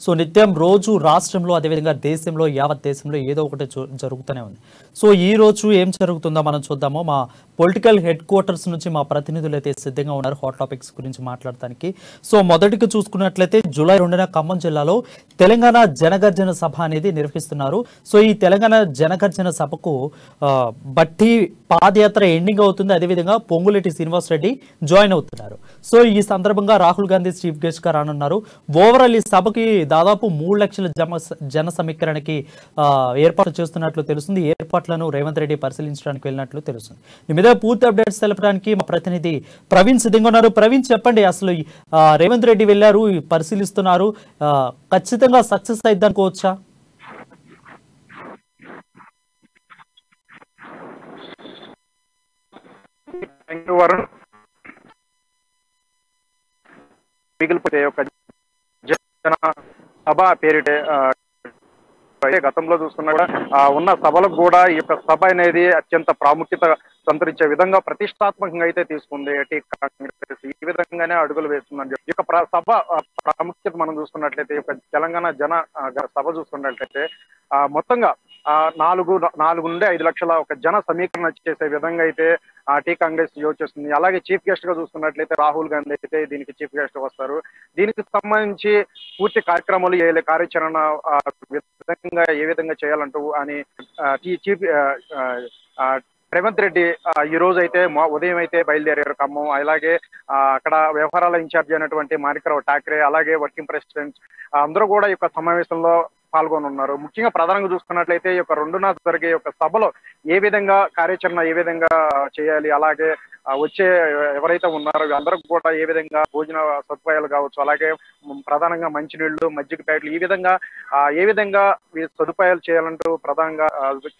So నిత్యం రోజు రాష్ట్రంలో అదేవిధంగా దేశంలో యావత్ దేశంలో ఏదో ఒకటి జరుగుతూనే ఉంది. సో ఈ రోజు ఏం జరుగుతుందో మనం చూద్దాము. మా పొలిటికల్ హెడ్ క్వార్టర్స్ నుంచి మా ప్రతినిధులు అయితే సిద్ధంగా ఉన్నారు హాట్ టాపిక్స్ గురించి మాట్లాడటానికి. సో మొదటిగా చూసుకున్నట్లయితే జూలై 2న ఖమ్మం జిల్లాలో తెలంగాణ జనగర్జన సభ అనేది నిర్వహిస్తున్నారు. సో ఈ తెలంగాణ జనగర్జన సభకు బట్టి పాదయాత్ర ఎండింగ్ అవుతుంది. అదేవిధంగా పొంగులేటి శ్రీనివాస్ రెడ్డి జాయిన్ అవుతున్నారు. సో ఈ సందర్భంగా రాహుల్ గాంధీ చీఫ్ గెస్ట్ గా రానున్నారు. ఓవరాల్ ఈ సభకి దాదాపు 3 లక్షల జన సమీకరణకి ఏర్పాటు చేస్తున్నట్లు తెలుస్తుంది. ఏర్పాట్లను రేవంత్ రెడ్డి పరిశీలించడానికి వెళ్ళినట్లు తెలుస్తుంది. ఈ మీద పూర్తి అప్డేట్స్ తెలపడానికి మా ప్రతినిధి ప్రవీణ్ సిద్ధంగా ఉన్నారు. ప్రవీణ్, చెప్పండి, అసలు రేవంత్ రెడ్డి వెళ్ళారు, పరిశీలిస్తున్నారు, ఖచ్చితంగా సక్సెస్ అయిద్ది అనుకోవచ్చా? మిగిలిపోతే ఒక జన సభ పేరిటే గతంలో చూసుకున్నా కూడా ఉన్న సభలకు కూడా ఈ యొక్క సభ అనేది అత్యంత ప్రాముఖ్యత సంతరించే విధంగా ప్రతిష్టాత్మకంగా అయితే తీసుకుంది కాంగ్రెస్. ఈ విధంగానే అడుగులు వేస్తుందని చెప్పి ఈ యొక్క సభ ప్రాముఖ్యత మనం చూసుకున్నట్లయితే ఈ యొక్క తెలంగాణ జన సభ చూసుకున్నట్లయితే మొత్తంగా 4 నుండి 5 లక్షల ఒక జన సమీకరణ చేసే విధంగా అయితే టీ కాంగ్రెస్ యోచిస్తుంది. అలాగే చీఫ్ గెస్ట్ గా చూసుకున్నట్లయితే రాహుల్ గాంధీ అయితే దీనికి చీఫ్ గెస్ట్ వస్తారు. దీనికి సంబంధించి పూర్తి కార్యక్రమాలు కార్యాచరణ విధంగా ఏ విధంగా చేయాలంటూ అని చీఫ్ రేవంత్ రెడ్డి ఈ రోజు అయితే ఉదయం అయితే బయలుదేరారు ఖమ్మం. అలాగే అక్కడ వ్యవహారాల ఇన్ఛార్జి అయినటువంటి మాణిక్రావు ఠాక్రే, అలాగే వర్కింగ్ ప్రెసిడెంట్ అందరూ కూడా ఈ యొక్క సమావేశంలో పాల్గొనున్నారు. ముఖ్యంగా ప్రధానంగా చూసుకున్నట్లయితే ఈ యొక్క 2న జరిగే యొక్క సభలో ఏ విధంగా కార్యాచరణ ఏ విధంగా చేయాలి, అలాగే వచ్చే ఎవరైతే ఉన్నారో అందరికి కూడా ఏ విధంగా భోజన సదుపాయాలు కావచ్చు, అలాగే ప్రధానంగా మంచినీళ్లు, మజ్జిగ ప్యాకెట్లు ఈ విధంగా ఏ విధంగా సదుపాయాలు చేయాలంటూ ప్రధానంగా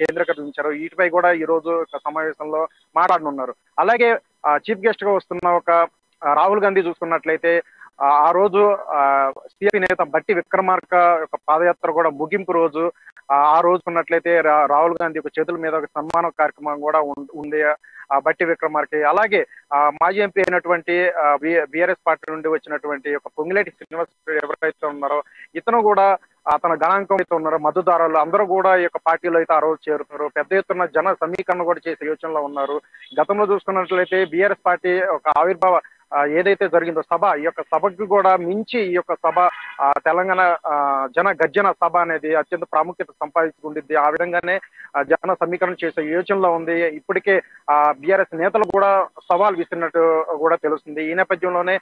కేంద్రీకరించారు. వీటిపై కూడా ఈ రోజు సమావేశంలో మాట్లాడనున్నారు. అలాగే చీఫ్ గెస్ట్ గా వస్తున్న ఒక రాహుల్ గాంధీ చూసుకున్నట్లయితే ఆ రోజు సిఎపి నేత బట్టి విక్రమార్క యొక్క పాదయాత్ర కూడా ముగింపు రోజు. ఆ రోజు ఉన్నట్లయితే రాహుల్ గాంధీ యొక్క చేతుల మీద ఒక సన్మాన కార్యక్రమం కూడా ఉంది బట్టి విక్రమార్క. అలాగే మాజీ ఎంపీ అయినటువంటి బీఆర్ఎస్ పార్టీ నుండి వచ్చినటువంటి ఒక పొంగులేటి శ్రీనివాస్ ఎవరైతే ఉన్నారో ఇతను కూడా అతను గణాంకం అయితే ఉన్నారో మద్దతుదారులు అందరూ కూడా ఈ యొక్క పార్టీలో అయితే ఆ రోజు చేరుతున్నారు. పెద్ద ఎత్తున జన సమీకరణ కూడా చేసే యోచనలో ఉన్నారు. గతంలో చూసుకున్నట్లయితే బీఆర్ఎస్ పార్టీ ఒక ఆవిర్భావ ఏదైతే జరిగిందో సభ, ఈ యొక్క సభకు కూడా మించి ఈ యొక్క సభ తెలంగాణ జన గర్జన సభ అనేది అత్యంత ప్రాముఖ్యత సంపాదించుకుంటుంది. ఆ విధంగానే జన సమీకరణ చేసే యోచనలో ఉంది. ఇప్పటికే బీఆర్ఎస్ నేతలు కూడా సవాల్ విసిరినట్టు కూడా తెలుస్తుంది. ఈ నేపథ్యంలోనే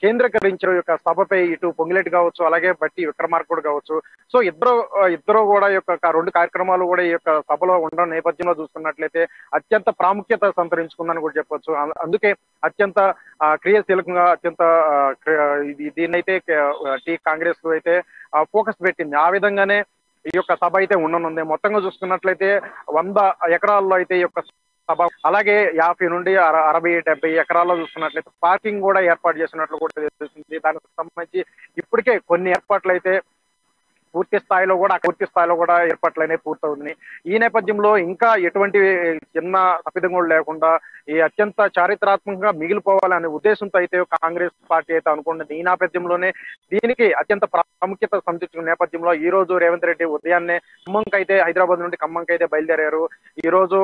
కేంద్రీకరించిన యొక్క సభపై ఇటు పొంగిలేటి కావచ్చు, అలాగే బట్టి విక్రమార్కుడు కావచ్చు, సో ఇద్దరు కూడా ఈ యొక్క 2 కార్యక్రమాలు కూడా ఈ యొక్క సభలో ఉండడం నేపథ్యంలో చూసుకున్నట్లయితే అత్యంత ప్రాముఖ్యత సంతరించుకుందని కూడా చెప్పొచ్చు. అందుకే అత్యంత క్రియాశీలకంగా అత్యంత దీన్నైతే టీ కాంగ్రెస్ అయితే ఫోకస్ పెట్టింది. ఆ విధంగానే ఈ యొక్క సభ అయితే ఉండనుంది. మొత్తంగా చూసుకున్నట్లయితే 100 ఎకరాల్లో అయితే ఈ యొక్క సభ, అలాగే 50 నుండి 60-70 ఎకరాల్లో చూసుకున్నట్లయితే పార్కింగ్ కూడా ఏర్పాటు చేసినట్లు కూడా తెలుస్తుంది. దానికి సంబంధించి ఇప్పటికే కొన్ని ఏర్పాట్లు అయితే పూర్తి స్థాయిలో కూడా ఏర్పాట్లు అనేవి పూర్తవుతున్నాయి. ఈ నేపథ్యంలో ఇంకా ఎటువంటి చిన్న తప్పిదం కూడా లేకుండా ఈ అత్యంత చారిత్రాత్మకంగా మిగిలిపోవాలనే ఉద్దేశంతో అయితే కాంగ్రెస్ పార్టీ అయితే అనుకుంటుంది. ఈ నేపథ్యంలోనే దీనికి అత్యంత ప్రాముఖ్యత సంతరించుకున్న నేపథ్యంలో ఈ రోజు రేవంత్ రెడ్డి ఉదయాన్నే ఖమ్మంకైతే హైదరాబాద్ నుండి ఖమ్మంకైతే బయలుదేరారు. ఈ రోజు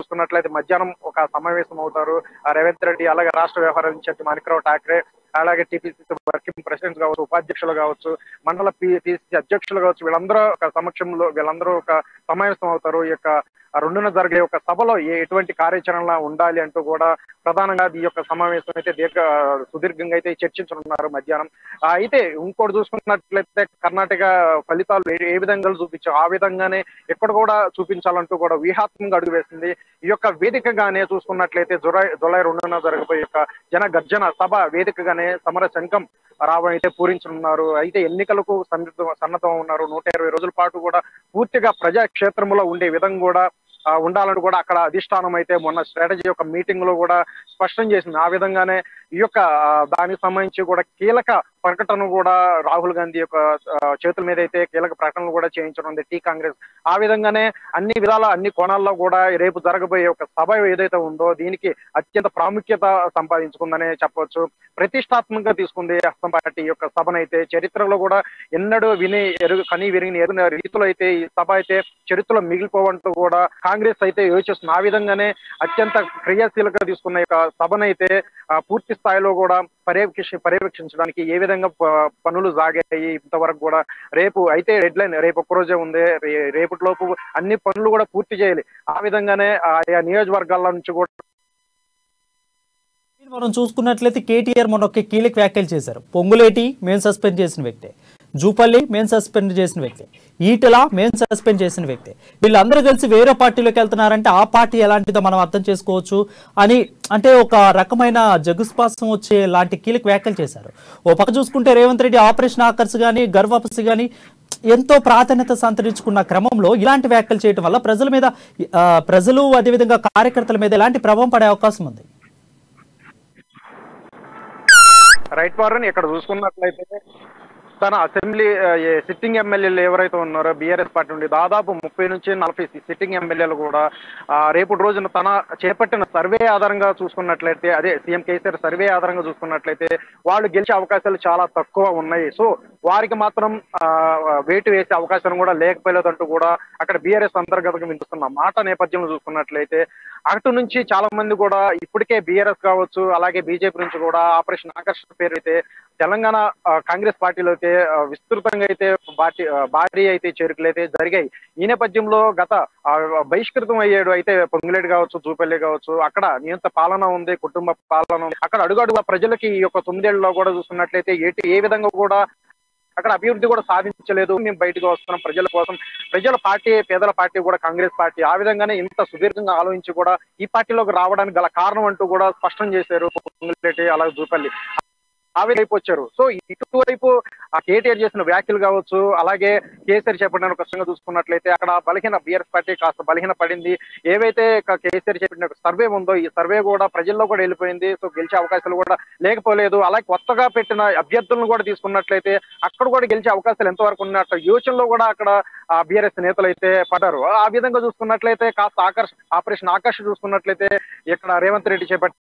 చూసుకున్నట్లయితే మధ్యాహ్నం ఒక సమావేశం అవుతారు రేవంత్ రెడ్డి, అలాగే రాష్ట్ర వ్యవహారాల ఇన్ఛార్జి మాణిక్రావు ఠాక్రే, అలాగే టీపీసీసీ వర్కింగ్ ప్రెసిడెంట్స్ కావచ్చు, ఉపాధ్యక్షులు కావచ్చు, మండల పిసిసి అధ్యక్షులు కావచ్చు, వీళ్ళందరూ ఒక సమక్షంలో వీళ్ళందరూ ఒక సమావేశం అవుతారు. ఈ యొక్క 2న జరిగే ఒక సభలో ఎటువంటి కార్యాచరణ ఉండాలి అంటూ కూడా ప్రధానంగా ఈ యొక్క సమావేశం అయితే సుదీర్ఘంగా అయితే చర్చించనున్నారు మధ్యాహ్నం. అయితే ఇంకోటి చూసుకున్నట్లయితే కర్ణాటక ఫలితాలు ఏ విధంగా చూపించావు ఆ విధంగానే ఇక్కడ కూడా చూపించాలంటూ కూడా వ్యూహాత్మకంగా అడుగు వేసింది. ఈ యొక్క వేదికగానే చూసుకున్నట్లయితే జూలై 2న జరగబోయే యొక్క జన గర్జన సభ వేదికగానే సమర శంఖం రావడం అయితే పూరించనున్నారు. అయితే ఎన్నికలకు సన్నద్ధం ఉన్నారు. 120 రోజుల పాటు కూడా పూర్తిగా ప్రజాక్షేత్రంలో ఉండే విధంగా కూడా ఉండాలని కూడా అక్కడ అధిష్టానం అయితే మొన్న స్ట్రాటజీ యొక్క మీటింగ్ లో కూడా స్పష్టం చేసింది. ఆ విధంగానే ఈ యొక్క దానికి సంబంధించి కూడా కీలక ప్రకటన కూడా రాహుల్ గాంధీ యొక్క చేతుల మీద అయితే కీలక ప్రకటనలు కూడా చేయించడం ఉంది టీ కాంగ్రెస్. ఆ విధంగానే అన్ని విధాల అన్ని కోణాల్లో కూడా రేపు జరగబోయే ఒక సభ ఏదైతే ఉందో దీనికి అత్యంత ప్రాముఖ్యత సంపాదించుకుందనే చెప్పవచ్చు. ప్రతిష్టాత్మకంగా తీసుకుంది అస్సాం పార్టీ యొక్క సభనైతే. చరిత్రలో కూడా ఎన్నడూ విరిగిన ఎరుగిన రీతిలో అయితే ఈ సభ అయితే చరిత్రలో మిగిలిపోవంటూ కూడా కాంగ్రెస్ అయితే యోచిస్తుంది. ఆ విధంగానే అత్యంత క్రియాశీలక తీసుకున్న యొక్క సభనైతే పూర్తి స్థాయిలో కూడా పర్యవేక్షించడానికి ఏ విధంగా పనులు సాగాయి ఇంతవరకు కూడా. రేపు అయితే డెడ్ లైన్ రేపు ఒక్కరోజే ఉంది. రేపటిలోపు అన్ని పనులు కూడా పూర్తి చేయాలి. ఆ విధంగానే ఆయా నియోజకవర్గాల నుంచి కూడా మనం చూసుకున్నట్లయితే కేటీఆర్ మొన్న ఒక కీలక వ్యాఖ్యలు చేశారు. పొంగులేటి మేము సస్పెండ్ చేసిన వ్యక్తే, జూపల్లి మేము సస్పెండ్ చేసిన వ్యక్తి, ఈటల మేము సస్పెండ్ చేసిన వ్యక్తి, వీళ్ళందరూ కలిసి వేరే పార్టీలోకి వెళ్తున్నారంటే ఆ పార్టీ ఎలాంటిదో మనం అర్థం చేసుకోవచ్చు అని అంటే ఒక రకమైన జగుస్పాసం వచ్చే లాంటి కీలక వ్యాఖ్యలు చేశారు. ఓ పక్క చూసుకుంటే రేవంత్ రెడ్డి ఆపరేషన్ ఆకర్ష్ కానీ గర్వాపసి కానీ ఎంతో ప్రాధాన్యత సంతరించుకున్న క్రమంలో ఇలాంటి వ్యాఖ్యలు చేయడం వల్ల ప్రజలు అదేవిధంగా కార్యకర్తల మీద ఎలాంటి ప్రభావం పడే అవకాశం ఉంది? రైట్ వారని ఇక్కడ చూసుకున్నట్లయితే తన అసెంబ్లీ సిట్టింగ్ ఎమ్మెల్యేలు ఎవరైతే ఉన్నారో బీఆర్ఎస్ పార్టీ నుండి దాదాపు 30 నుంచి 40 సిట్టింగ్ ఎమ్మెల్యేలు కూడా రేపటి రోజున తన చేపట్టిన సర్వే ఆధారంగా చూసుకున్నట్లయితే అదే సీఎం కేసీఆర్ సర్వే ఆధారంగా చూసుకున్నట్లయితే వాళ్ళు గెలిచే అవకాశాలు చాలా తక్కువ ఉన్నాయి. సో వారికి మాత్రం వేటు వేసే అవకాశం కూడా లేకపోలేదంటూ కూడా అక్కడ బీఆర్ఎస్ అంతర్గతంగా వినిపిస్తున్న మాట నేపథ్యంలో చూసుకున్నట్లయితే అటు నుంచి చాలా మంది కూడా ఇప్పటికే బీఆర్ఎస్ కావచ్చు అలాగే బీజేపీ నుంచి కూడా ఆపరేషన్ ఆకర్ష్ పేరు అయితే తెలంగాణ కాంగ్రెస్ పార్టీలో అయితే విస్తృతంగా అయితే భారీ అయితే చేరుకులు అయితే జరిగాయి. ఈ నేపథ్యంలో గత బహిష్కృతం అయ్యాడు అయితే పొంగులేటి కావచ్చు జూపల్లి కావచ్చు అక్కడ నియంత పాలన ఉంది, కుటుంబ పాలన ఉంది. అక్కడ అడుగడుగుల ప్రజలకి ఈ యొక్క 9 ఏళ్లలో కూడా చూసుకున్నట్లయితే ఏ విధంగా కూడా అక్కడ అభివృద్ధి కూడా సాధించలేదు. మేము బయటకు వస్తున్నాం ప్రజల కోసం, ప్రజల పార్టీ పేదల పార్టీ కూడా కాంగ్రెస్ పార్టీ. ఆ విధంగానే ఇంత సుదీర్ఘంగా ఆలోచించి కూడా ఈ పార్టీలోకి రావడానికి గల కారణం అంటూ కూడా స్పష్టం చేశారు పొంగులేటి అలాగే జూపల్లి. వైపు వచ్చారు. సో ఇటువైపు కేటీఆర్ చేసిన వ్యాఖ్యలు కావచ్చు అలాగే కేసీఆర్ చేపట్టిన కష్టంగా చూసుకున్నట్లయితే అక్కడ బీఆర్ఎస్ పార్టీ కాస్త బలహీన పడింది. ఏవైతే కేసీఆర్ చేపట్టిన సర్వే ఉందో ఈ సర్వే కూడా ప్రజల్లో కూడా వెళ్ళిపోయింది. సో గెలిచే అవకాశాలు కూడా లేకపోలేదు. అలాగే కొత్తగా పెట్టిన అభ్యర్థులను కూడా తీసుకున్నట్లయితే అక్కడ కూడా గెలిచే అవకాశాలు ఎంతవరకు ఉన్నట్టు యోచనలో కూడా అక్కడ బీఆర్ఎస్ నేతలు అయితే పడ్డారు. ఆ విధంగా చూసుకున్నట్లయితే కాస్త ఆపరేషన్ ఆకర్ష్ చూసుకున్నట్లయితే ఇక్కడ రేవంత్ రెడ్డి చేపట్టిన